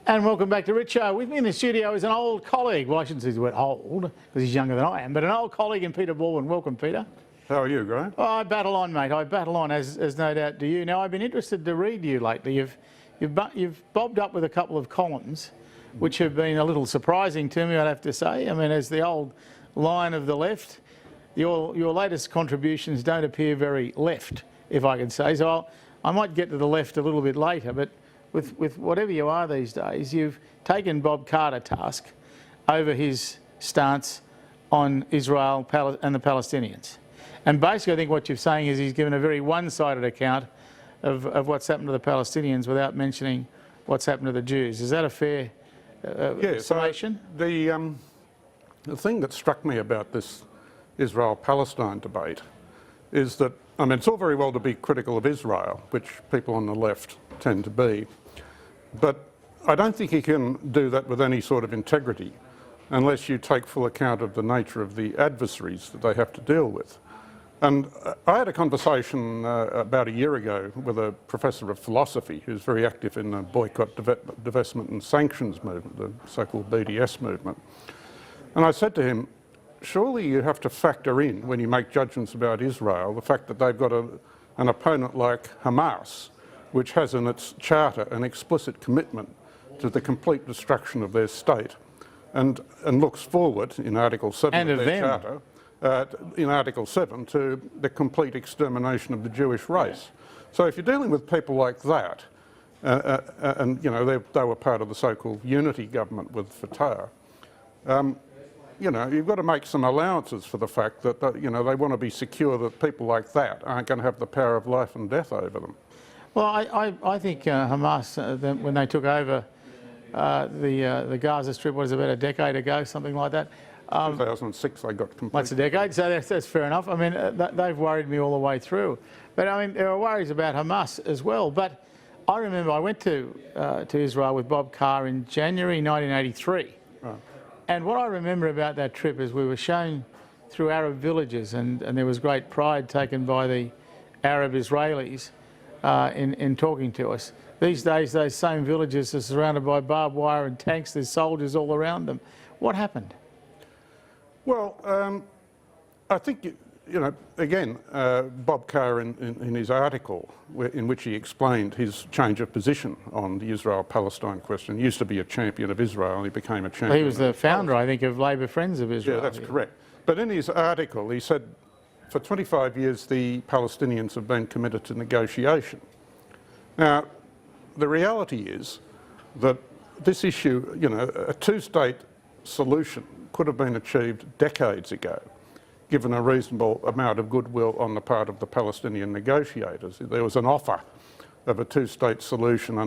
And welcome back to Richo. With me in the studio is an old colleague. Well, I shouldn't say the word old, because he's younger than I am, but an old colleague in Peter Baldwin. Welcome, Peter. How are you, Graham? Oh, I battle on, mate. I battle on, as no doubt do you. Now, I've been interested to read you lately. You've bobbed up with a couple of columns, which have been a little surprising to me, I'd have to say. I mean, as the old line of the left, your latest contributions don't appear very left, if I can say. So I might get to the left a little bit later, but with whatever you are these days, you've taken Bob Carr to task over his stance on Israel and the Palestinians. And basically, I think what you're saying is he's given a very one-sided account of what's happened to the Palestinians without mentioning what's happened to the Jews. Is that a fair summation? So the thing that struck me about this Israel-Palestine debate is that, I mean, it's all very well to be critical of Israel, which people on the left tend to be, but I don't think you can do that with any sort of integrity unless you take full account of the nature of the adversaries that they have to deal with. And I had a conversation about a year ago with a professor of philosophy who's very active in the boycott, divestment and sanctions movement, the so-called BDS movement. And I said to him, surely you have to factor in, when you make judgments about Israel, the fact that they've got an opponent like Hamas, which has in its charter an explicit commitment to the complete destruction of their state, and looks forward in Article 7 of their charter, in Article 7, to the complete extermination of the Jewish race. So if you're dealing with people like that, and you know they were part of the so-called unity government with Fatah, you know, you've got to make some allowances for the fact that you know, they want to be secure that people like that aren't going to have the power of life and death over them. Well, I think Hamas, when they took over the Gaza Strip, what is it, about a decade ago, something like that? 2006 they got complete. That's a decade, so that's fair enough. I mean, they've worried me all the way through. But I mean, there are worries about Hamas as well. But I remember I went to Israel with Bob Carr in January 1983. Right. And what I remember about that trip is we were shown through Arab villages, and there was great pride taken by the Arab Israelis in talking to us. These days, those same villages are surrounded by barbed wire and tanks. There's soldiers all around them. What happened? Well, I think, you know, again, Bob Carr in his article in which he explained his change of position on the Israel-Palestine question. He used to be a champion of Israel and he became a champion. Well, he was the founder, I think, of Labor Friends of Israel. Yeah, that's correct. But in his article, he said, for 25 years, the Palestinians have been committed to negotiation. Now, the reality is that this issue, you know, a two-state solution could have been achieved decades ago, given a reasonable amount of goodwill on the part of the Palestinian negotiators. There was an offer of a two-state solution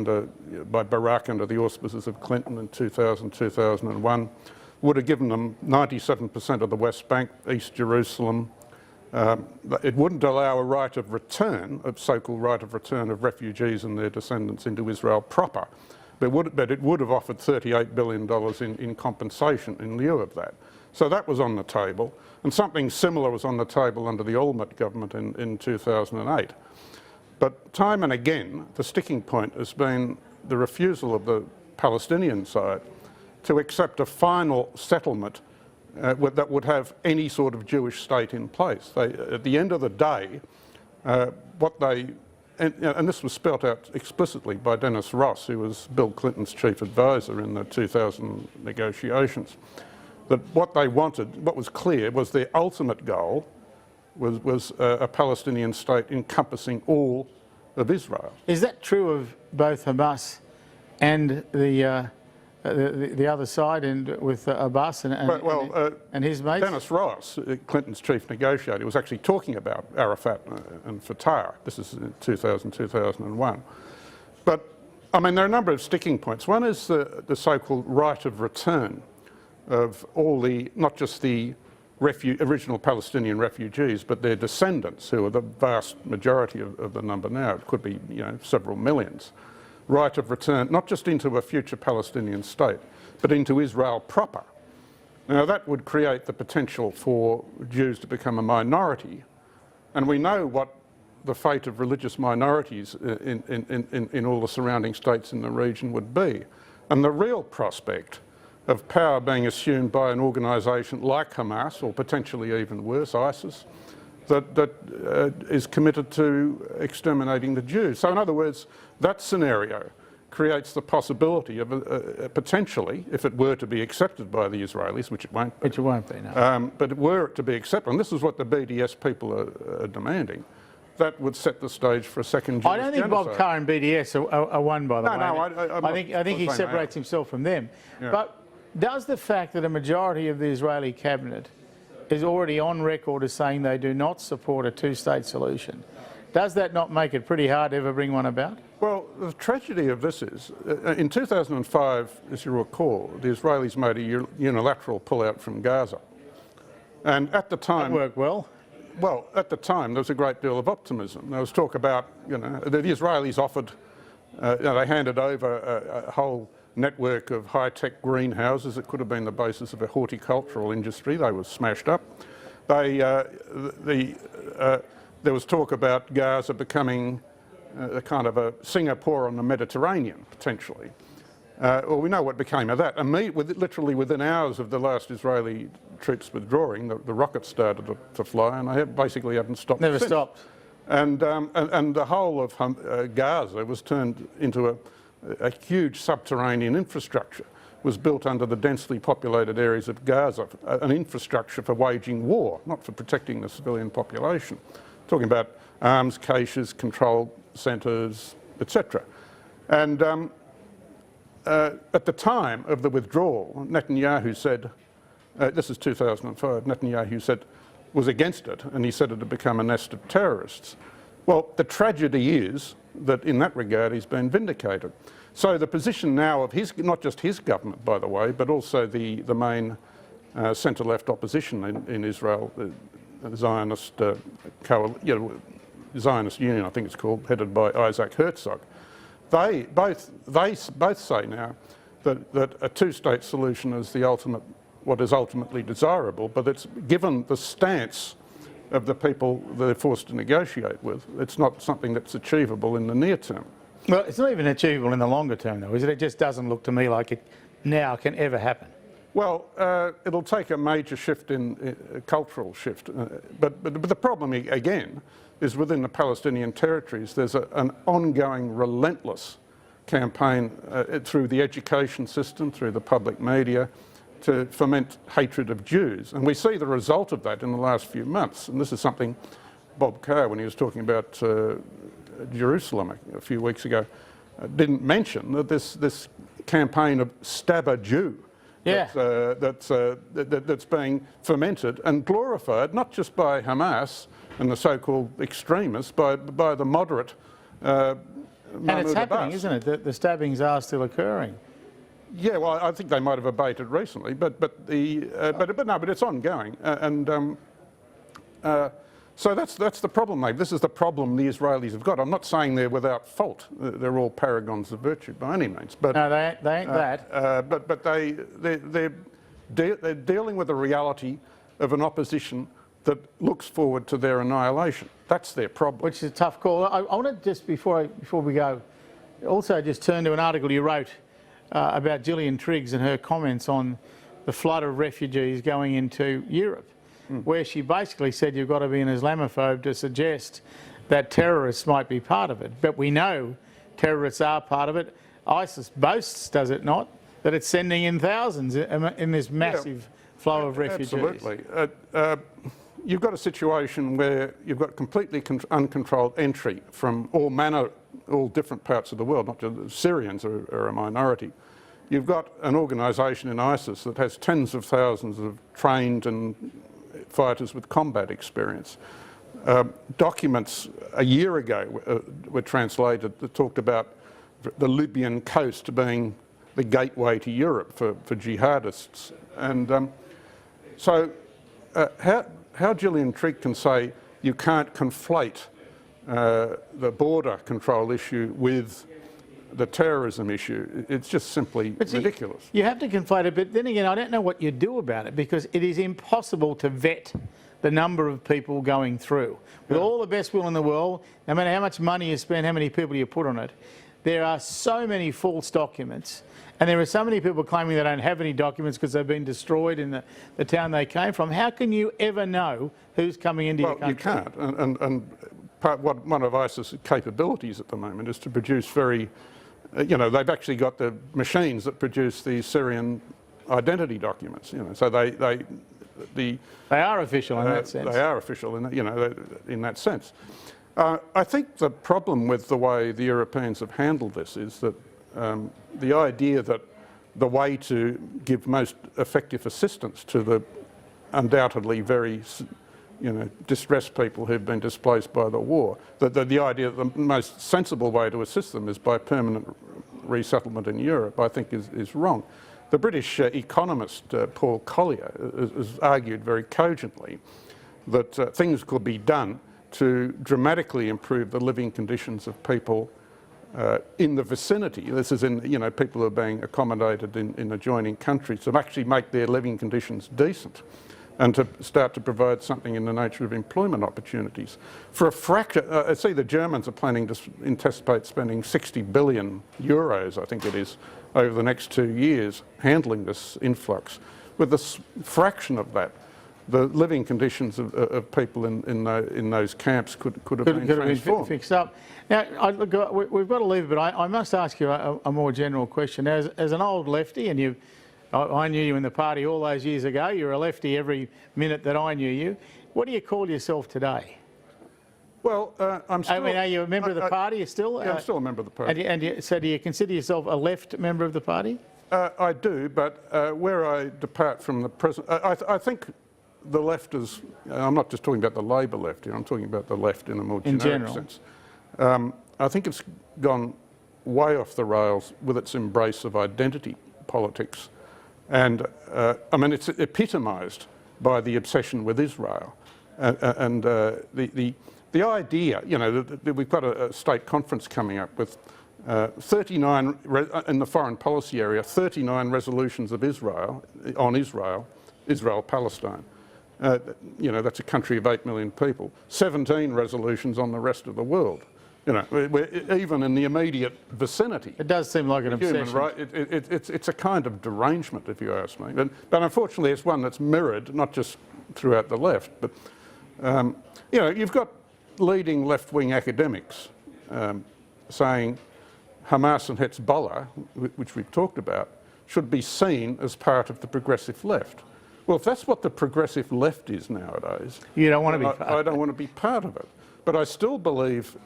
by Barak under the auspices of Clinton in 2000, 2001, would have given them 97% of the West Bank, East Jerusalem. It wouldn't allow a right of return, a so-called right of return of refugees and their descendants into Israel proper, but it would have offered $38 billion in compensation in lieu of that. So that was on the table, and something similar was on the table under the Olmert government in 2008. But time and again, the sticking point has been the refusal of the Palestinian side to accept a final settlement that would have any sort of Jewish state in place. At the end of the day, and this was spelt out explicitly by Dennis Ross, who was Bill Clinton's chief advisor in the 2000 negotiations, that what they wanted, what was clear, was their ultimate goal was a Palestinian state encompassing all of Israel. Is that true of both Hamas and the other side, and with Abbas and his mates? Dennis Ross, Clinton's chief negotiator, was actually talking about Arafat and Fatah. This is in 2000, 2001. But, I mean, there are a number of sticking points. One is the so-called right of return of all the, not just the original Palestinian refugees, but their descendants, who are the vast majority of the number now. It could be, you know, several millions. Right of return, not just into a future Palestinian state, but into Israel proper. Now that would create the potential for Jews to become a minority, and we know what the fate of religious minorities in all the surrounding states in the region would be. and the real prospect of power being assumed by an organisation like Hamas, or potentially even worse, ISIS, that is committed to exterminating the Jews. So in other words, that scenario creates the possibility of potentially, if it were to be accepted by the Israelis, which it won't be. Which it won't be, no. But were it to be accepted, and this is what the BDS people are demanding, that would set the stage for a second Jewish I don't think genocide. Bob Carr and BDS are one, by the way. No, I think he separates himself from them. Yeah. But does the fact that a majority of the Israeli cabinet is already on record as saying they do not support a two-state solution, does that not make it pretty hard to ever bring one about? Well, the tragedy of this is, in 2005, as you recall, the Israelis made a unilateral pullout from Gaza. And at the time... That worked well. Well, at the time, there was a great deal of optimism. There was talk about, the Israelis offered, they handed over a whole network of high-tech greenhouses that could have been the basis of a horticultural industry. They were smashed up. There was talk about Gaza becoming a kind of a Singapore on the Mediterranean, potentially. Well, we know what became of that. And literally within hours of the last Israeli troops withdrawing, the rockets started to fly, and they basically haven't stopped Never since. stopped. And the whole of Gaza was turned into a huge subterranean infrastructure, was built under the densely populated areas of Gaza, an infrastructure for waging war, not for protecting the civilian population. Talking about arms caches, control centres, etc. And at the time of the withdrawal, Netanyahu said, this is 2005, Netanyahu said, was against it, and he said it had become a nest of terrorists. Well, the tragedy is that in that regard he's been vindicated. So the position now of not just his government, by the way, but also the main centre-left opposition in Israel, the Zionist Zionist Union, I think it's called, headed by Isaac Herzog, they both say now that a two-state solution is what is ultimately desirable, but it's given the stance of the people they're forced to negotiate with, it's not something that's achievable in the near term. Well, it's not even achievable in the longer term, though, is it? It just doesn't look to me like it now can ever happen. Well, it'll take a major shift a cultural shift. But the problem, again, is within the Palestinian territories, there's an ongoing, relentless campaign through the education system, through the public media, to foment hatred of Jews. And we see the result of that in the last few months. And this is something Bob Carr, when he was talking about Jerusalem a few weeks ago, didn't mention that this campaign of stab a Jew, yeah, that's being fomented and glorified, not just by Hamas and the so-called extremists, by the moderate and it's happening, isn't it? The stabbings are still occurring. Yeah, well, I think they might have abated recently, but it's ongoing, so that's the problem, mate. This is the problem the Israelis have got. I'm not saying they're without fault. They're all paragons of virtue by any means. But no, they ain't that. But they're dealing with the reality of an opposition that looks forward to their annihilation. That's their problem. Which is a tough call. I want to just, before we go, also just turn to an article you wrote about Gillian Triggs and her comments on the flood of refugees going into Europe, where she basically said you've got to be an Islamophobe to suggest that terrorists might be part of it. But we know terrorists are part of it. ISIS boasts, does it not, that it's sending in thousands in this massive flow of refugees. Absolutely. You've got a situation where you've got completely uncontrolled entry from all different parts of the world, not just Syrians are a minority. You've got an organisation in ISIS that has tens of thousands of trained and fighters with combat experience. Documents a year ago were translated that talked about the Libyan coast being the gateway to Europe for jihadists. And so how Gillian Triggs can say you can't conflate the border control issue with the terrorism issue, it's just simply ridiculous. You have to conflate it, but then again, I don't know what you do about it, because it is impossible to vet the number of people going through. With all the best will in the world, no matter how much money you spend, how many people you put on it, there are so many false documents, and there are so many people claiming they don't have any documents because they've been destroyed in the town they came from. How can you ever know who's coming into your country? You can't. And one of ISIS' capabilities at the moment is to produce very, they've actually got the machines that produce the Syrian identity documents. So they are official in that sense. They are official in that sense. I think the problem with the way the Europeans have handled this is that the idea that the way to give most effective assistance to the undoubtedly very distressed people who've been displaced by the war, that the idea that the most sensible way to assist them is by permanent resettlement in Europe, I think is wrong. The British economist Paul Collier has argued very cogently that things could be done to dramatically improve the living conditions of people in the vicinity. This is in, people who are being accommodated in adjoining countries, to actually make their living conditions decent and to start to provide something in the nature of employment opportunities. For a fraction, I see the Germans are planning to anticipate spending 60 billion euros, I think it is, over the next 2 years handling this influx. With a fraction of that, the living conditions of people in those camps could have been transformed. Fixed up. Now, we've got to leave it, but I must ask you a more general question. As an old lefty, and I knew you in the party all those years ago, you're a lefty every minute that I knew you. What do you call yourself today? Well, I'm still... I mean, are you a member of the party still? Yeah, I'm still a member of the party. So do you consider yourself a left member of the party? I do, but where I depart from the present... I think the left is... I'm not just talking about the Labor left here, I'm talking about the left in a more generic sense. I think it's gone way off the rails with its embrace of identity politics. And I mean, it's epitomised by the obsession with Israel. And the idea, that we've got a state conference coming up with 39, in the foreign policy area, 39 resolutions of Israel, Palestine. That's a country of 8 million people. 17 resolutions on the rest of the world. Even in the immediate vicinity. It does seem like an obsession. Human right, it's a kind of derangement, if you ask me. But unfortunately, it's one that's mirrored, not just throughout the left, but you've got leading left-wing academics saying Hamas and Hezbollah, which we've talked about, should be seen as part of the progressive left. Well, if that's what the progressive left is nowadays, you don't want to be part I don't want to be part of it. But I still believe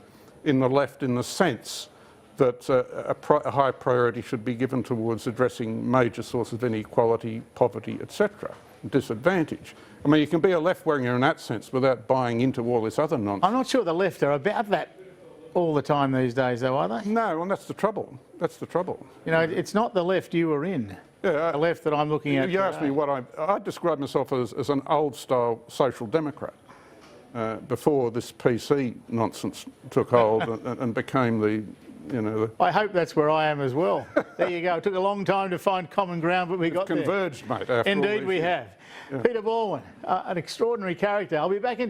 in the left in the sense that a high priority should be given towards addressing major sources of inequality, poverty, etc., disadvantage. I mean, you can be a left-winger in that sense without buying into all this other nonsense. I'm not sure the left are about that all the time these days, though, are they? No, and that's the trouble. That's the trouble. It's not the left you were in. Yeah, the left that I'm looking at. You asked me what I describe myself as an old-style social democrat. Before this PC nonsense took hold and became the. I hope that's where I am as well. There you go. It took a long time to find common ground, but we got there. Converged, mate. After Indeed, we have. Yeah. Peter Baldwin, an extraordinary character. I'll be back in.